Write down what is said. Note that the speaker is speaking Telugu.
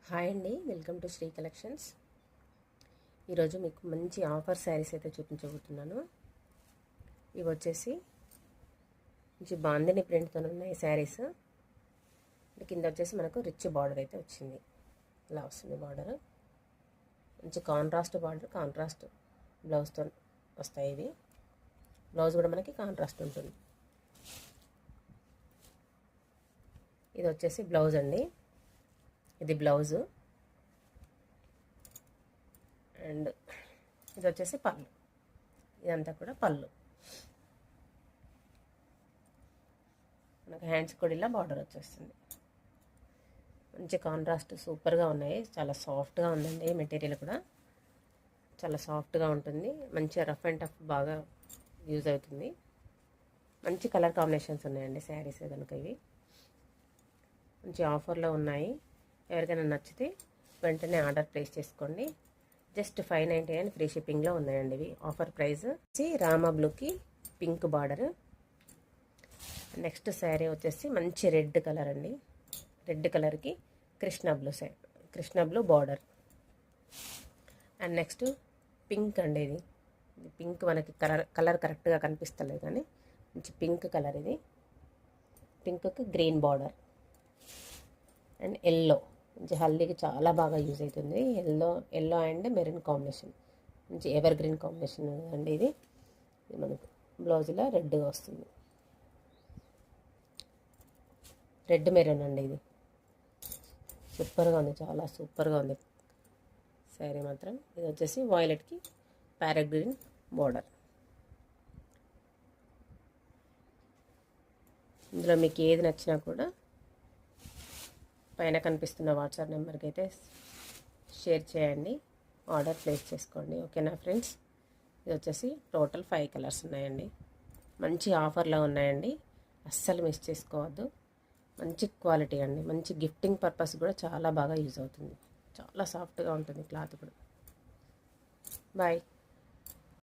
హాయ్ అండి, వెల్కమ్ టు శ్రీ కలెక్షన్స్. ఈరోజు మీకు మంచి ఆఫర్ శారీస్ అయితే చూపించబోతున్నాను. ఇవి వచ్చేసి మంచి బాందిని ప్రింట్తో ఉన్నాయి శారీస్. కింద వచ్చేసి మనకు రిచ్ బార్డర్ అయితే వచ్చింది. ఇలా వస్తుంది బార్డర్. మంచి కాంట్రాస్ట్ బార్డర్, కాంట్రాస్ట్ బ్లౌజ్తో వస్తాయి. ఇవి బ్లౌజ్ కూడా మనకి కాంట్రాస్ట్ ఉంటుంది. ఇది వచ్చేసి బ్లౌజ్ అండి. ఇది బ్లౌజు అండ్ ఇది వచ్చేసి పళ్ళు. ఇదంతా కూడా పళ్ళు. మనకు హ్యాండ్స్ కూడా ఇలా బార్డర్ వచ్చేస్తుంది. మంచి కాంట్రాస్ట్ సూపర్గా ఉన్నాయి. చాలా సాఫ్ట్గా ఉందండి. మెటీరియల్ కూడా చాలా సాఫ్ట్గా ఉంటుంది. మంచిగా రఫ్ అండ్ టఫ్ బాగా యూజ్ అవుతుంది. మంచి కలర్ కాంబినేషన్స్ ఉన్నాయండి శారీస్ కనుక. ఇవి మంచి ఆఫర్లో ఉన్నాయి. ఎవరికైనా నచ్చితే వెంటనే ఆర్డర్ ప్లేస్ చేసుకోండి. జస్ట్ 599 ఫ్రీ షిప్పింగ్లో ఉన్నాయండి. ఇవి ఆఫర్ ప్రైస్ వచ్చి రామా బ్లూకి పింక్ బార్డర్. నెక్స్ట్ శారీ వచ్చేసి మంచి రెడ్ కలర్ అండి. రెడ్ కలర్కి Krishna blue border. And next pink అండి. ఇది పింక్ మనకి కలర్ కరెక్ట్గా కనిపిస్తలేదు కానీ మంచి పింక్ కలర్. ఇది పింక్కి గ్రీన్ బార్డర్. అండ్ ఎల్లో, మంచి హల్దీకి చాలా బాగా యూజ్ అవుతుంది. ఎల్లో అండ్ మెరూన్ కాంబినేషన్, మంచి ఎవర్ గ్రీన్ కాంబినేషన్ అండి. ఇది మనకు బ్లౌజ్లో రెడ్గా వస్తుంది. రెడ్ మెరూన్ అండి. ఇది సూపర్గా ఉంది, చాలా సూపర్గా ఉంది శారీ మాత్రం. ఇది వచ్చేసి వాయిలెట్కి ప్యారెట్ గ్రీన్ బార్డర్. ఇందులో మీకు ఏది నచ్చినా కూడా పైన కనిపిస్తున్న వాట్సాప్ నెంబర్కి అయితే షేర్ చేయండి, ఆర్డర్ ప్లేస్ చేసుకోండి. ఓకేనా ఫ్రెండ్స్? ఇది వచ్చేసి టోటల్ 5 కలర్స్ ఉన్నాయండి. మంచి ఆఫర్లో ఉన్నాయండి, అస్సలు మిస్ చేసుకోవద్దు. మంచి క్వాలిటీ అండి. మంచి గిఫ్టింగ్ పర్పస్ కూడా చాలా బాగా యూజ్ అవుతుంది. చాలా సాఫ్ట్గా ఉంటుంది క్లాత్ కూడా. బాయ్.